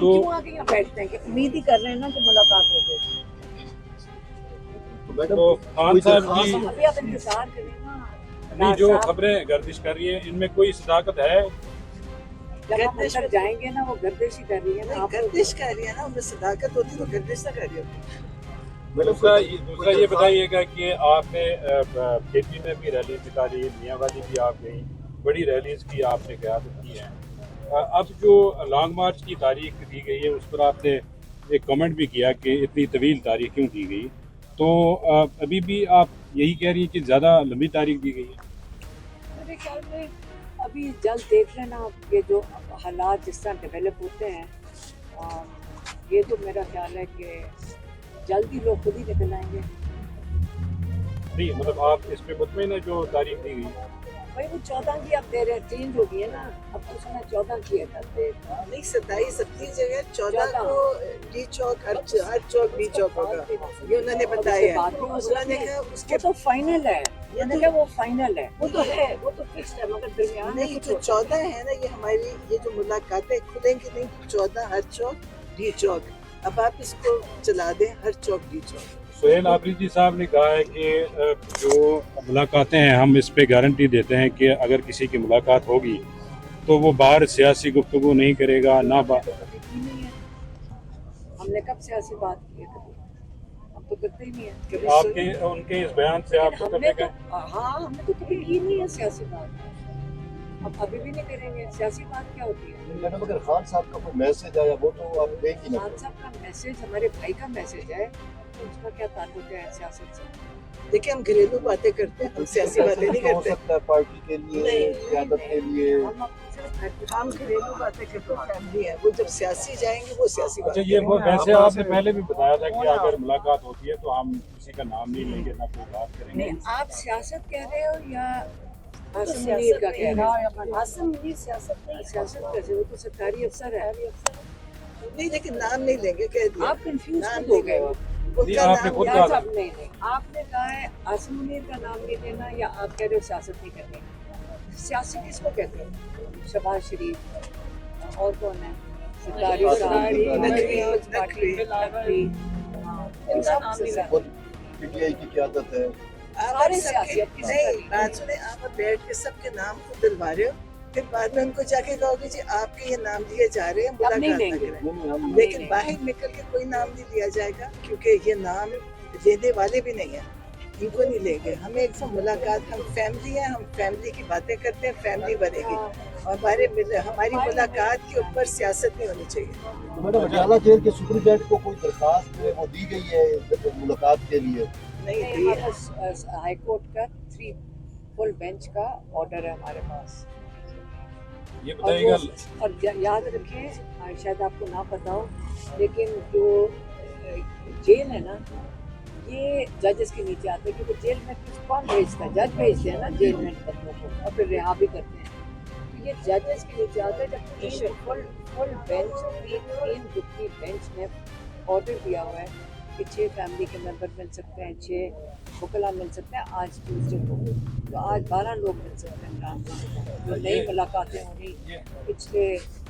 तो क्यों आके यहाँ बैठते हैं कि उम्मीद ही कर रहे हैं ना कि मुलाकात हो जाए। तो खान साहब की अभी आप इंतजार करें ना। नहीं, जो खबरें गर्दिश कर रही है इनमें कोई सदाकत है? जब हम अंदर जाएंगे ना वो गर्दिश ही कर रही है ना, गर्दिश कर रही है ना, उनमें सदाकत होती तो गर्दिश ना कर रही होती। दूसरा ये बताइएगा कि आपने खेती में भी रैली निकाली, मियांवाली भी आप गई, बड़ी रैलीज की आपने क़यादत की है। अब जो लॉन्ग मार्च की तारीख दी गई है उस पर आपने एक कमेंट भी किया कि इतनी तवील तारीख क्यों दी गई, तो अभी भी आप यही कह रही हैं कि ज़्यादा लंबी तारीख दी गई है? मेरे ख्याल में अभी जल्द देख लेना आप, ये जो हालात जिस तरह डेवलप होते हैं, ये तो मेरा ख्याल है कि जल्द ही लोग खुद ही निकल आएंगे। नहीं, मतलब आप इस पे मुतमईन है जो तारीख दी गई? भाई वो 14 की आप दे रहे हैं, चेंज हो गई है ना, अब तो उसने 14 की है तब दे नहीं 27 अपनी जगह, 14 को डी चौक, हर चौक डी चौक होगा, ये उन्होंने बताया। उन्होंने कहा उसके तो फाइनल है, यानी वो फाइनल है, वो तो है, वो तो फिक्स है, मगर दरमियान नहीं जो 14 है ना, ये हमारी ये जो मुलाकातें खुलेंगी नहीं, 14 हर चौक डी चौक, अब आप इसको चला दें हर चौक डी चौक। सुहेल आफरीदी साहब ने कहा है कि जो मुलाकातें हैं हम इस पे गारंटी देते हैं कि अगर किसी की मुलाकात होगी तो वो बाहर सियासी गुफ्तगू नहीं करेगा, ना हमने कब सियासी बात की है, कभी हम तो करते ही नहीं है। आपके उनके इस बयान से आप हमने तो हमने तो कभी की नहीं है सियासी बात, अब अभी भी नहीं करेंगे। सियासी बात क्या होती है? मैडम अगर खान साहब का कोई मैसेज आया वो तो आप देंगी ना। खान साहब का मैसेज हमारे भाई का मैसेज है, तो उसका क्या ताल्लुक है सियासत से? देखिए हम घरेलू बातें करते हैं, हम सियासी बातें नहीं हो करते। सकता है पार्टी के लिए, क़यादत के लिए। हम घरेलू बातें करते हैं, फैमिली है, वो जब सियासी जाएंगे वो सियासी अच्छा, बातें ये वो वैसे आपने पहले भी बताया था कि अगर मुलाकात होती है तो हम किसी का नाम नहीं लेंगे, ना कोई बात करेंगे। नहीं, आप सियासत कह रहे हो या आसिम मुनीर का कह रहे हो? आसिम मुनीर सियासत नहीं, सियासत कैसे, वो तो सरकारी अफसर है। नहीं लेकिन नाम नहीं लेंगे, कह दिया। आप कंफ्यूज नाम हो गए हो। उनका आपने नाम खुद याद कहा याद था। आप नहीं नहीं, आपने कहा है आसिम मुनीर का नाम नहीं लेना, या आप कह रहे हो सियासत नहीं करनी। सियासी किसको कहते हैं? शहबाज शरीफ और कौन है? सितारी पीटीआई की क़यादत है। आप सबके नहीं बात सुने, आप बैठ के सबके नाम को दिलवा रहे हो, फिर बाद में उनको जाके कहोगे जी आपके ये नाम लिए जा रहे हैं, मुलाकात ना करें। लेकिन बाहर निकल के कोई नाम नहीं लिया जाएगा, क्योंकि ये नाम लेने वाले भी नहीं है, इनको नहीं लेंगे। हमें एक मुलाकात, हम फैमिली है, हम फैमिली की बातें करते हैं, फैमिली बनेगी, और हमारी मुलाकात के ऊपर सियासत नहीं होनी चाहिए। मैडम अटाला जेल के सुपरिटेंडेंट को कोई दरखास्त वो दी गई है मुलाकात के लिए? नहीं दी है। हाई कोर्ट का 3 फुल बेंच का ऑर्डर है हमारे पास। ये बताइएगा। और याद रखें, शायद आपको ना पता हो, लेकिन जो जेल है ना, ये जजेस के नीचे आते हैं, क्योंकि जेल में कौन भेजता है? जज भेजते हैं ना जेल में बंदों को, और फिर रिहा भी करते हैं। तो ये जजेस के नीचे आता है। जब फुल बेंच, 3 रुकनी बेंच ने ऑर्डर दिया हुआ है कि 6 फैमिली के मेंबर मिल सकते हैं, 6 वकला मिल सकते हैं आज ट्यूसडे को, तो आज 12 लोग मिल सकते हैं रात को, जो नई मुलाकातें होंगी पिछले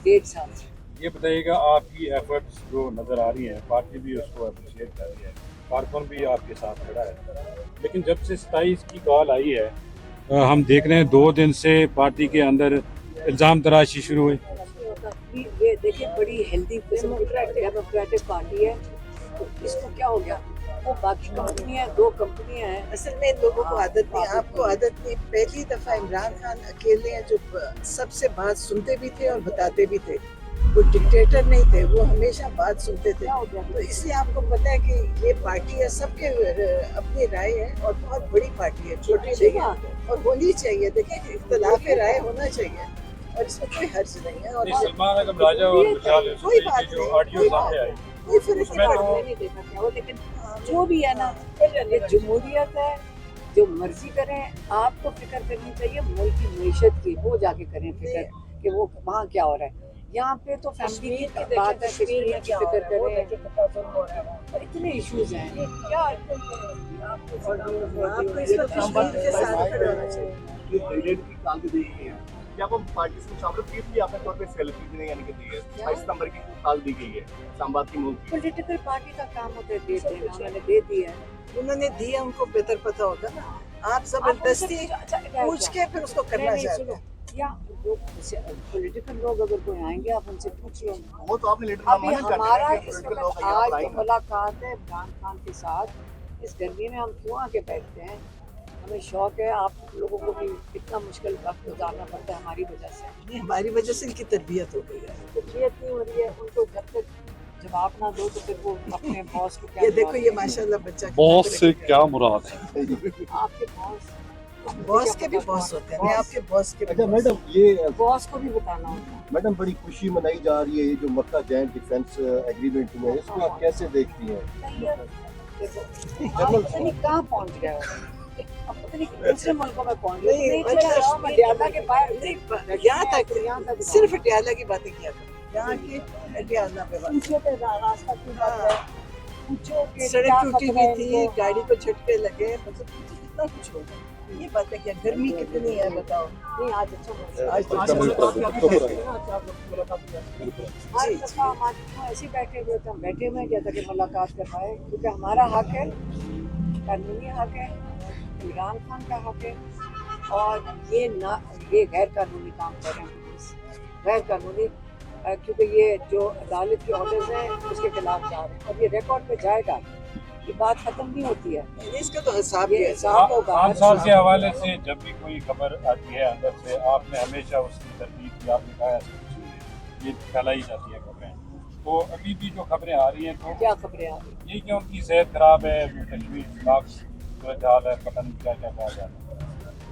1.5 साल से। ये बताइएगा, आपकी एफर्ट्स जो नज़र आ रही हैं, पार्टी भी उसको अप्रिशिएट कर रही है, कारकुन भी आपके साथ खड़ा है, लेकिन जब से 27 की कॉल आई है हम देख रहे हैं 2 दिन से पार्टी के अंदर इल्ज़ाम तराशी शुरू हुई। ये देखिए, बड़ी हेल्दी किस्म की डेमोक्रेटिक पार्टी है, तो इसको क्या हो गया? वो बाकी कंपनियां, 2 कंपनियां हैं। असल में लोगों को आदत नहीं, आपको आदत नहीं। पहली दफा इमरान खान अकेले हैं जो सबसे बात सुनते भी थे और बताते भी थे, वो डिक्टेटर नहीं थे, वो हमेशा बात सुनते थे। तो इसलिए आपको पता है कि ये पार्टी है, सबके अपनी राय है, और बहुत बड़ी पार्टी है, छोटी नहीं है, और होनी चाहिए। देखिए इख्तिलाफ राय होना चाहिए, और इसमें कोई हर्ज नहीं है। और सलमान अगम राजा और विशाल कोई बात जो नहीं, ऑडियो सामने आई, कोई फर्क नहीं उसमें पड़ता। नहीं देखा क्या वो, लेकिन जो भी है ना, ये जमहूरियत है, जो मर्जी करें। आपको फिक्र करनी चाहिए मुल्क की मीशत की, वो जाके करें फिक्र कि वो वहाँ क्या हो रहा है। यहाँ पे तो फैमिली की बात है, कश्मीर की फिक्र करें, और इतने इश्यूज हैं क्या। आपको इस वक्त कश्मीर के साथ खड़े होना चाहिए। क्या वो पार्टी से शामिल की थी आपने तौर पे सेल्फी देने यानी कि दी है 22 सितंबर की साल दी गई है सांबाद की मूव की पॉलिटिकल पार्टी का काम होता है दे देना, मैंने दे दिया है। उन्होंने दिया, उनको बेहतर पता होगा ना। आप जबरदस्ती पूछ के फिर उसको करना चाहते हैं। या जो पॉलिटिकल लोग अगर कोई आएंगे आप उनसे पूछ लो। वो तो आपने लीडर अभी हमारा इस पॉलिटिकल वक्त लोग यहाँ आज पर आएंगे मुलाकात है इमरान खान के साथ। इस गर्मी में हम क्यों आके बैठते हैं? हमें शौक है, आप लोगों को भी कितना मुश्किल वक्त गुजारना पड़ता है हमारी वजह से। नहीं, हमारी वजह से इनकी तरबियत हो गई है। तबीयत नहीं हो रही है, उनको जब तक जवाब ना दो तो फिर वो अपने बॉस को क्या ये देखो, जवाब ये देंगे? माशाल्लाह बच्चा बॉस से क्या मुराद है? आपके बॉस के भी बॉस होते हैं। मैं आपके बॉस के भी अच्छा boss मैडम, ये बॉस को भी बताना होता है। मैडम बड़ी खुशी मनाई जा रही है, ये जो मक्का जॉइंट डिफेंस एग्रीमेंट हुआ है, इसको आप कैसे देखती हैं? देखो, आप पता नहीं कहाँ पहुँच गए हो। अब पता नहीं दूसरे मुल्कों में पहुँच गए। नहीं, नहीं, चले जाओ, मडियाला के बाहर नहीं, यहाँ तक सिर्फ अटियाला की बातें किया करो। यहाँ की अटियाला पे बात। पूछो के रास्ता क्यों बंद है, पूछो के सड़क क्या टूटी खतरा हुई है थी, इनको। गाड़ी को झटके लगे, मतलब कितना कुछ होगा। ये बातें क्या, गर्मी कितनी है बताओ। नहीं, आज अच्छा मौसम है। आज तो अच्छा मुल्क हर दफा हम आज क्यों ऐसे ही बैठे हुए थे, हम बैठे हुए हैं क्या था कि मुलाकात कर पाए, क्योंकि हमारा हक है, कानूनी हक है, इमरान खान का हक है। और ये गैर कानूनी काम कर रहे हैं पुलिस, गैर कानूनी, क्योंकि ये जो अदालत के ऑर्डर्स हैं उसके खिलाफ जा रहे हैं और ये रिकॉर्ड पे जाएगा। ये बात खत्म नहीं होती है, इसका तो हिसाब ये है। हिसाब होगा। 5 साल के हवाले से जब भी कोई खबर आती है अंदर से, आपने हमेशा उसकी तरदीद की, आपने कहा ऐसा कुछ नहीं है, ये फैलाई जाती है खबरें। तो अभी भी जो खबरें आ रही हैं तो क्या खबरें आ रही हैं? यही कि उनकी सेहत खराब है, तशवीश सूरत हाल है, पता नहीं क्या क्या कहा जा रहा है।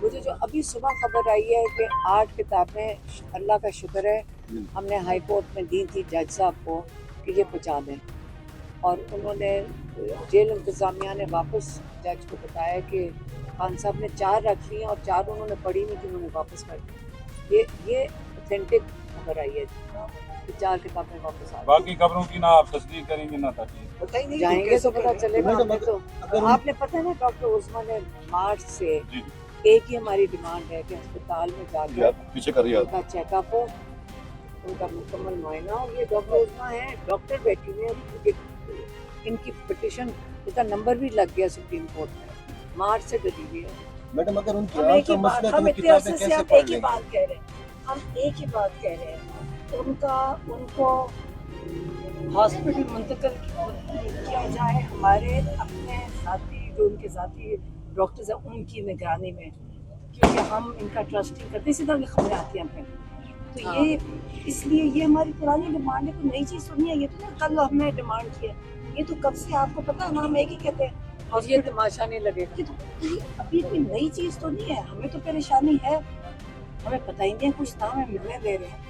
मुझे जो अभी सुबह खबर आई है कि 8 किताबें, अल्लाह का शुक्र है, हमने हाई कोर्ट में दी थी जज साहब को कि ये पहुँचा दें, और उन्होंने जेल इंतज़ामिया ने वापस जज को बताया कि खान साहब ने 4 रख ली हैं और 4 उन्होंने पढ़ी नहीं थी, उन्होंने वापस कर दी। ये ऑथेंटिक खबर आई है कि 4 किताबें वापस आ गई। बाकी खबरों की ना आप तस्दीक करेंगे ना तस्दीक। पता ही नहीं जाएंगे तो पता चलेगा। मैडम, हमने तो अगर आपने पता है ना, डॉक्टर उस्मान ने मार्च से जी एक ही हमारी डिमांड है कि अस्पताल में जाकर पीछे कर रही है उनका चेकअप हो, उनका मुकम्मल मुआयना हो। ये डॉक्टर उस्मा है, डॉक्टर बैठी हुई है, इनकी पिटिशन, इसका नंबर भी लग गया सुप्रीम कोर्ट में, मार्च से डरी हुई है। मैडम, अगर उनकी हम आँख एक का ही बात, मसला है तो हम वो इतने किताबें अरसे से कैसे हम पढ़ एक ही लेंगे? बात कह रहे हैं, हम एक ही बात कह रहे हैं। उनको हॉस्पिटल मुंतकिल किया जाए, हमारे अपने साथी जो उनके साथी डॉक्टर्स हैं उनकी निगरानी में, क्योंकि हम इनका ट्रस्टिंग करते, इसी तरह की खबरें आती हैं फिर। तो ये इसलिए ये हमारी पुरानी डिमांड है, कोई नई चीज़ तो नहीं है। ये तो नहीं कल हमने डिमांड की है, ये तो कब से आपको पता है ना, हम एक ही कहते हैं और ये तमाशा नहीं लगेगा। ये तो अभी कोई नई चीज़ तो नहीं है, हमें तो परेशानी है, हमें पता ही नहीं है, कुछ ना हमें मिलने दे रहे हैं।